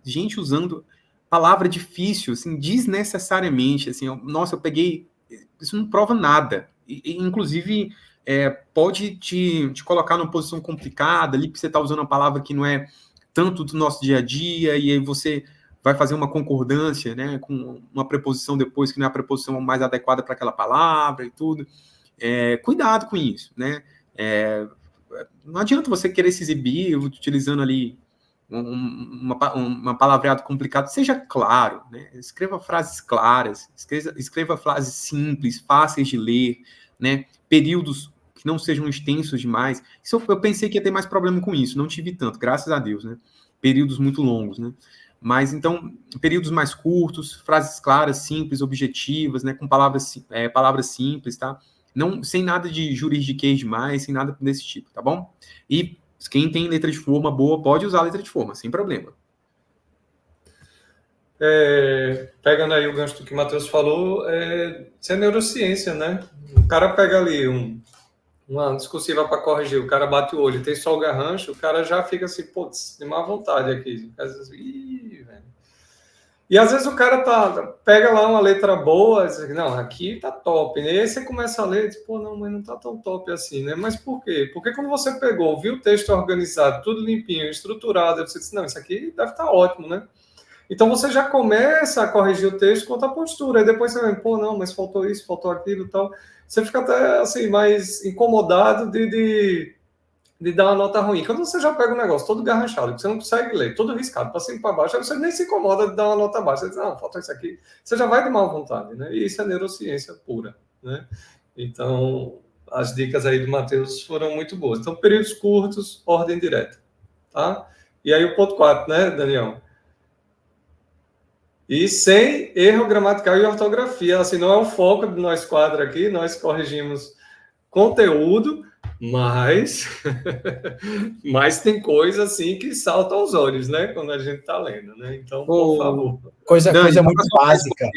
gente usando palavra difícil, assim, desnecessariamente, assim, nossa, eu peguei, isso não prova nada, inclusive, pode te colocar numa posição complicada ali, porque você está usando uma palavra que não é tanto do nosso dia a dia, e aí você vai fazer uma concordância, né, com uma preposição depois que não é a preposição mais adequada para aquela palavra e tudo. Cuidado com isso, né? Não adianta você querer se exibir utilizando ali uma palavreado complicado, seja claro, né? Escreva frases claras, escreva frases simples, fáceis de ler, né? Períodos que não sejam extensos demais. Eu pensei que ia ter mais problema com isso, não tive tanto, graças a Deus, né? Períodos muito longos, né? Mas, então, períodos mais curtos, frases claras, simples, objetivas, né? Com palavras simples, tá? Não, sem nada de juridiquês demais, sem nada desse tipo, tá bom? E quem tem letra de forma boa pode usar a letra de forma, sem problema. Pegando aí o gancho do que o Matheus falou, isso é neurociência, né? O cara pega ali uma discursiva para corrigir, o cara bate o olho, tem só o garrancho, o cara já fica assim, putz, de má vontade aqui. Às vezes, velho. E às vezes o cara pega lá uma letra boa, diz, não, aqui tá top, né? E aí você começa a ler e diz, pô, não, mas não tá tão top assim, né? Mas por quê? Porque quando você pegou, viu o texto organizado, tudo limpinho, estruturado, você disse, não, isso aqui deve estar ótimo, né? Então você já começa a corrigir o texto com outra postura, aí depois você vai, pô, não, mas faltou isso, faltou aquilo e tal. Você fica até assim, mais incomodado de dar uma nota ruim. Quando você já pega um negócio todo garranchado, que você não consegue ler, todo riscado, para cima e para baixo, aí você nem se incomoda de dar uma nota baixa. Você diz, não, falta isso aqui. Você já vai de má vontade, né? E isso é neurociência pura, né? Então, as dicas aí do Matheus foram muito boas. Então, períodos curtos, ordem direta, tá? E aí o ponto 4, né, Daniel? E sem erro gramatical e ortografia. Assim, não é o foco do nosso quadro aqui, nós corrigimos conteúdo, mas tem coisa assim que salta aos olhos, né? Quando a gente está lendo, né? Então, por favor. Coisa muito básica.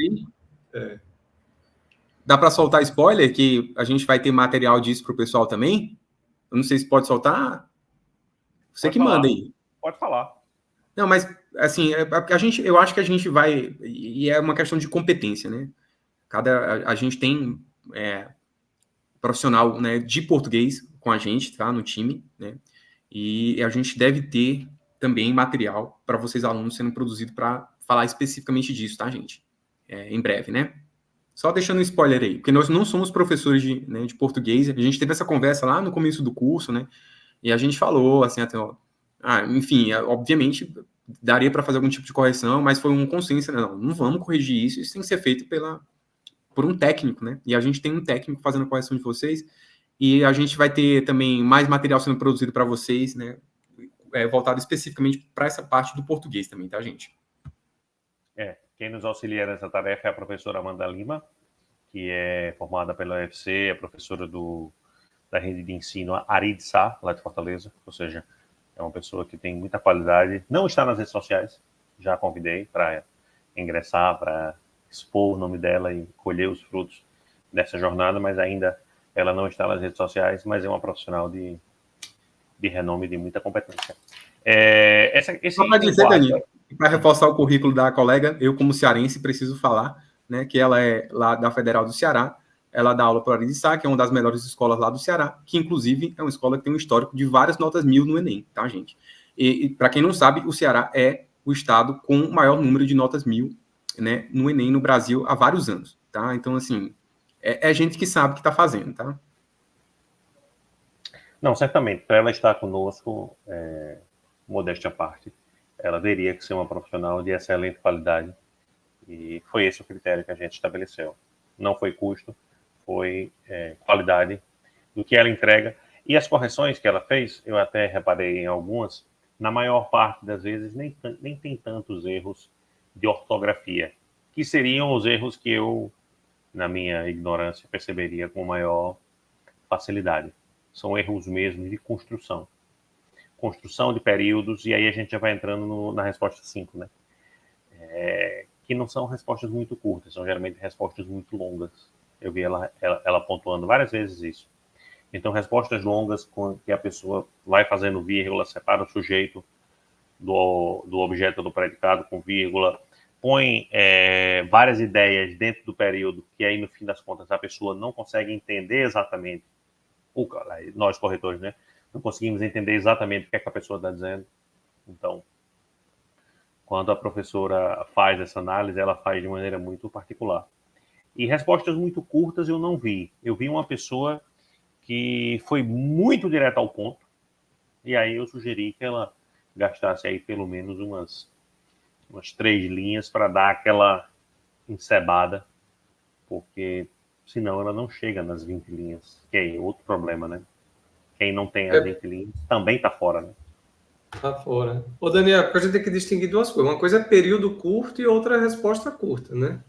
Dá para soltar spoiler, que a gente vai ter material disso para o pessoal também? Eu não sei se pode soltar. Você pode que falar. Manda aí. Pode falar. Não, mas assim, eu acho que a gente vai, e é uma questão de competência, né? A gente tem profissional, né, de português com a gente, tá, no time, né? E a gente deve ter também material para vocês alunos sendo produzido para falar especificamente disso, tá, gente? Em breve, né? Só deixando um spoiler aí, porque nós não somos professores de português, a gente teve essa conversa lá no começo do curso, né? E a gente falou, assim, até, enfim, obviamente, daria para fazer algum tipo de correção, mas foi um consenso, né? Não vamos corrigir isso, isso tem que ser feito por um técnico, né? E a gente tem um técnico fazendo a correção de vocês, e a gente vai ter também mais material sendo produzido para vocês, né? Voltado especificamente para essa parte do português também, tá, gente? Quem nos auxilia nessa tarefa é a professora Amanda Lima, que é formada pela UFC, é professora da rede de ensino Arid Sá, lá de Fortaleza, ou seja, é uma pessoa que tem muita qualidade, não está nas redes sociais, já convidei para ingressar, para expor o nome dela e colher os frutos dessa jornada, mas ainda ela não está nas redes sociais, mas é uma profissional de renome, de muita competência. Só para dizer, Dani, para reforçar o currículo da colega, eu como cearense preciso falar, né, que ela é lá da Federal do Ceará, ela dá aula para a Arid Sá, que é uma das melhores escolas lá do Ceará, que inclusive é uma escola que tem um histórico de várias notas 1000 no Enem, tá, gente? E para quem não sabe, o Ceará é o estado com o maior número de notas 1000, né, no Enem no Brasil há vários anos, tá? Então, assim, é gente que sabe o que está fazendo, tá? Não, certamente, para ela estar conosco, modéstia à parte, ela teria que ser uma profissional de excelente qualidade, e foi esse o critério que a gente estabeleceu. Não foi custo, foi qualidade do que ela entrega. E as correções que ela fez, eu até reparei em algumas, na maior parte das vezes nem tem tantos erros de ortografia, que seriam os erros que eu, na minha ignorância, perceberia com maior facilidade. São erros mesmo de construção de períodos, e aí a gente já vai entrando na resposta 5, né? Que não são respostas muito curtas, são geralmente respostas muito longas. Eu vi ela pontuando várias vezes isso. Então, respostas longas, que a pessoa vai fazendo vírgula, separa o sujeito do objeto do predicado com vírgula, põe várias ideias dentro do período, que aí, no fim das contas, a pessoa não consegue entender exatamente, nós corretores, né? Não conseguimos entender exatamente o que é que a pessoa está dizendo. Então, quando a professora faz essa análise, ela faz de maneira muito particular. E respostas muito curtas eu não vi. Eu vi uma pessoa que foi muito direto ao ponto, e aí eu sugeri que ela gastasse aí pelo menos umas 3 linhas para dar aquela encebada, porque senão ela não chega nas 20 linhas, que é outro problema, né? Quem não tem as 20 linhas também está fora, né? Tá fora. Ô, Daniel, porque a gente tem que distinguir duas coisas. Uma coisa é período curto e outra é resposta curta, né?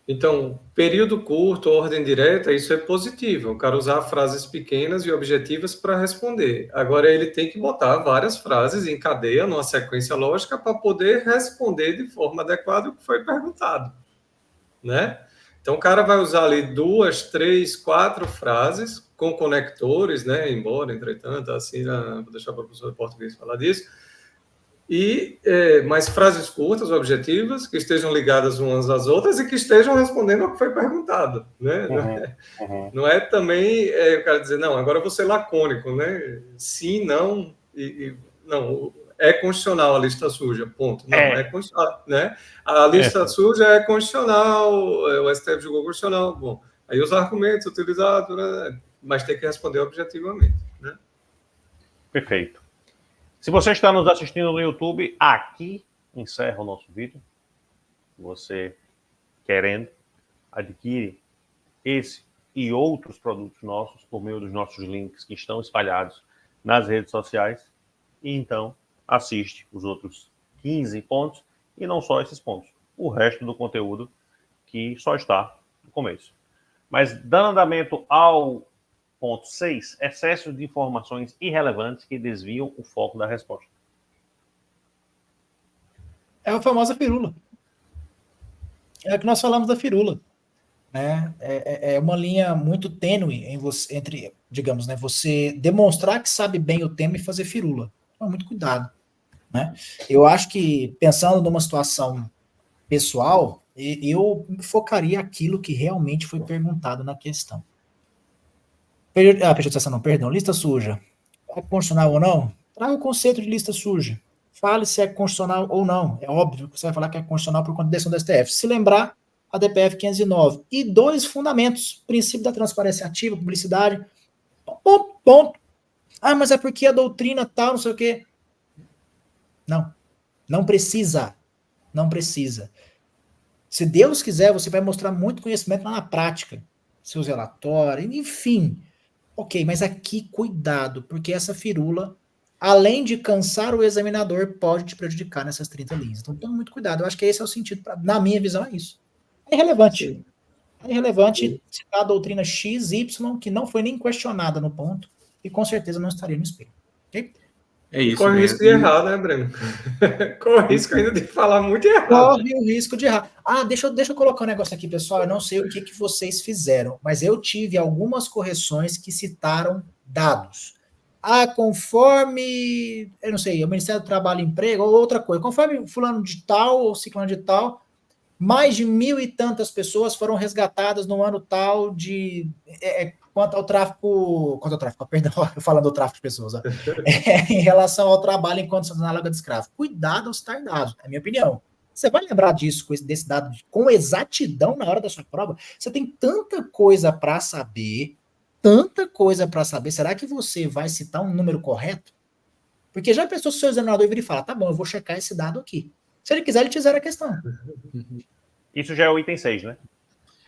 Então, período curto, ordem direta, isso é positivo. O cara usar frases pequenas e objetivas para responder. Agora, ele tem que botar várias frases em cadeia, numa sequência lógica, para poder responder de forma adequada o que foi perguntado, né? Então, o cara vai usar ali 2, 3, 4 frases com conectores, né? Embora, entretanto, assim, vou deixar para o professor de português falar disso. E mais frases curtas, objetivas, que estejam ligadas umas às outras e que estejam respondendo ao que foi perguntado, né? Não é também eu quero dizer, não, agora eu vou ser lacônico, né? Sim, não, não, é constitucional a lista suja, ponto. Não, é constitucional, né? A lista suja é constitucional, o STF julgou constitucional, bom, aí os argumentos utilizados, né? Mas tem que responder objetivamente, né? Perfeito. Se você está nos assistindo no YouTube, aqui encerra o nosso vídeo. Você, querendo, adquire esse e outros produtos nossos por meio dos nossos links que estão espalhados nas redes sociais. E então, assiste os outros 15 pontos e não só esses pontos. O resto do conteúdo que só está no começo. Mas, dando andamento ao ponto 6, excesso de informações irrelevantes que desviam o foco da resposta. É a famosa firula. É o que nós falamos da firula. Né? É uma linha muito tênue entre, digamos, né, você demonstrar que sabe bem o tema e fazer firula. Então, muito cuidado. Né? Eu acho que, pensando numa situação pessoal, eu focaria aquilo que realmente foi perguntado na questão. Lista suja. É constitucional ou não? Traga o conceito de lista suja. Fale se é constitucional ou não. É óbvio que você vai falar que é constitucional por conta da decisão do STF. Se lembrar, a DPF 509. E 2 fundamentos. Princípio da transparência ativa, publicidade. Ponto. Ah, mas é porque a doutrina tal, não sei o quê. Não precisa. Não precisa. Se Deus quiser, você vai mostrar muito conhecimento lá na prática. Seus relatórios, enfim. Ok, mas aqui cuidado, porque essa firula, além de cansar o examinador, pode te prejudicar nessas 30 linhas. Então, tome muito cuidado. Eu acho que esse é o sentido, na minha visão, é isso. É irrelevante. Sim. É irrelevante citar a doutrina X, Y, que não foi nem questionada no ponto, e com certeza não estaria no espelho. Ok? É isso, corre o risco de errar, né, Breno? Corre o risco ainda de falar muito errado. Corre o risco de errar. Ah, deixa eu colocar um negócio aqui, pessoal. Eu não sei o que vocês fizeram, mas eu tive algumas correções que citaram dados. Ah, conforme, eu não sei, o Ministério do Trabalho e Emprego, ou outra coisa, conforme fulano de tal ou ciclano de tal, mais de 1.000 e tantas pessoas foram resgatadas no ano tal de... quanto ao tráfico, perdão, falando do tráfico de pessoas, em relação ao trabalho em condições análogas de escravo. Cuidado ao citar dados, é a minha opinião. Você vai lembrar disso, desse dado, com exatidão na hora da sua prova? Você tem tanta coisa para saber, será que você vai citar um número correto? Porque já pensou se o seu examinador vir e falar, tá bom, eu vou checar esse dado aqui. Se ele quiser, ele te zera a questão. Isso já é o item 6, né?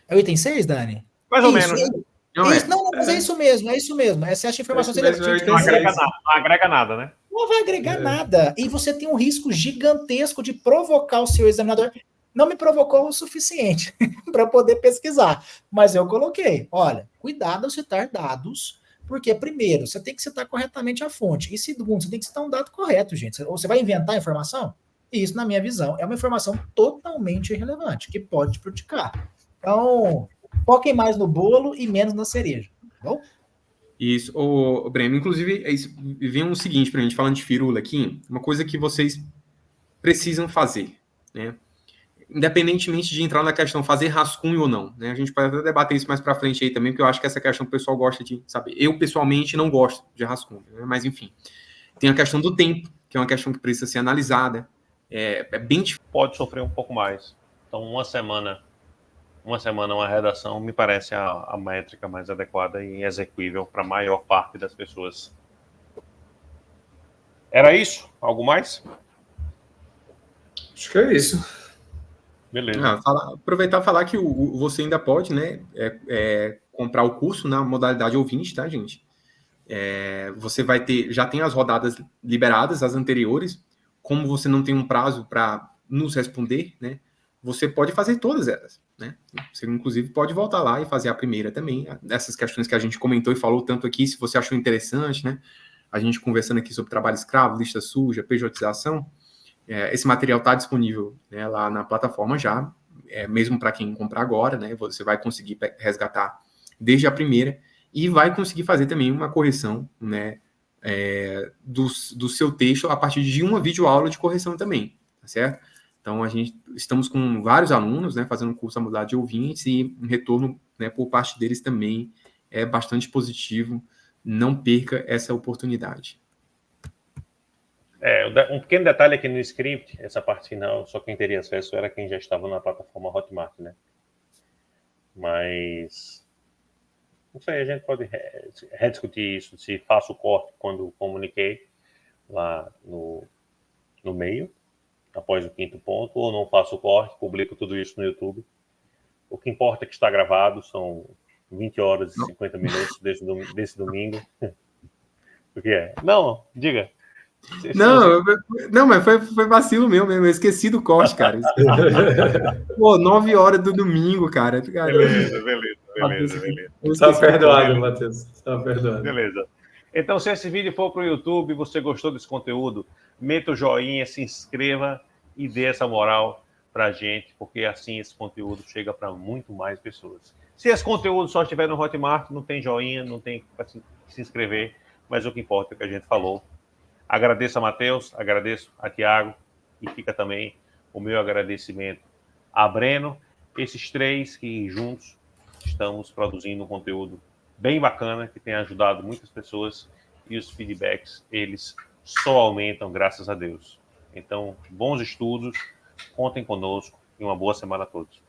É o item 6, Dani? Mais ou Isso, menos, né? Não é. Não, mas é isso mesmo, é isso mesmo. Essa é a informação Esse mesmo relevante. Não agrega nada, não agrega nada, né? Não vai agregar nada. E você tem um risco gigantesco de provocar o seu examinador. Não me provocou o suficiente para poder pesquisar. Mas eu coloquei. Olha, cuidado ao citar dados, porque, primeiro, você tem que citar corretamente a fonte. E segundo, você tem que citar um dado correto, gente. Ou você vai inventar informação? E isso, na minha visão, é uma informação totalmente irrelevante, que pode te prejudicar. Então, foquem mais no bolo e menos na cereja. Tá bom? Isso, o Breno, inclusive, vem o seguinte para a gente falando de firula aqui, uma coisa que vocês precisam fazer, né? Independentemente de entrar na questão fazer rascunho ou não, né? A gente pode até debater isso mais para frente aí também, porque eu acho que essa questão o pessoal gosta de saber. Eu, pessoalmente, não gosto de rascunho, né? Mas enfim. Tem a questão do tempo, que é uma questão que precisa ser analisada. É bem difícil. Pode sofrer um pouco mais. Então, uma semana, uma redação, me parece a métrica mais adequada e execuível para a maior parte das pessoas. Era isso? Algo mais? Acho que é isso. Beleza. Aproveitar e falar que você ainda pode, né, comprar o curso na modalidade ouvinte, tá, gente? Você vai ter, já tem as rodadas liberadas, as anteriores. Como você não tem um prazo para nos responder, né? Você pode fazer todas elas, né? Você, inclusive, pode voltar lá e fazer a primeira também. Essas questões que a gente comentou e falou tanto aqui, se você achou interessante, né? A gente conversando aqui sobre trabalho escravo, lista suja, pejotização. Esse material está disponível, né, lá na plataforma já, mesmo para quem comprar agora, né? Você vai conseguir resgatar desde a primeira e vai conseguir fazer também uma correção, né, do seu texto a partir de uma videoaula de correção também, tá certo? Então, estamos com vários alunos, né, fazendo curso da modalidade de ouvintes e um retorno, né, por parte deles também é bastante positivo. Não perca essa oportunidade. Um pequeno detalhe aqui no script, essa parte final, só quem teria acesso era quem já estava na plataforma Hotmart, né? Mas não sei, a gente pode rediscutir isso, se faço o corte quando comuniquei lá no meio, após o 5º ponto, ou não faço o corte, publico tudo isso no YouTube. O que importa é que está gravado, são 20 horas e 50 minutos desse domingo. O que é? Não, diga. Não, mas foi vacilo meu mesmo. Eu esqueci do corte, cara. Pô, 9 horas do domingo, cara. Beleza. Tá perdoado, Matheus. Tá perdoado. Beleza. Então, se esse vídeo for para o YouTube, você gostou desse conteúdo, meta o joinha, se inscreva e dê essa moral para a gente, porque assim esse conteúdo chega para muito mais pessoas. Se esse conteúdo só estiver no Hotmart, não tem joinha, não tem para se inscrever, mas o que importa é o que a gente falou. Agradeço a Matheus, agradeço a Tiago e fica também o meu agradecimento a Breno, esses três que juntos estamos produzindo um conteúdo bem bacana, que tem ajudado muitas pessoas e os feedbacks, eles só aumentam, graças a Deus. Então, bons estudos, contem conosco e uma boa semana a todos.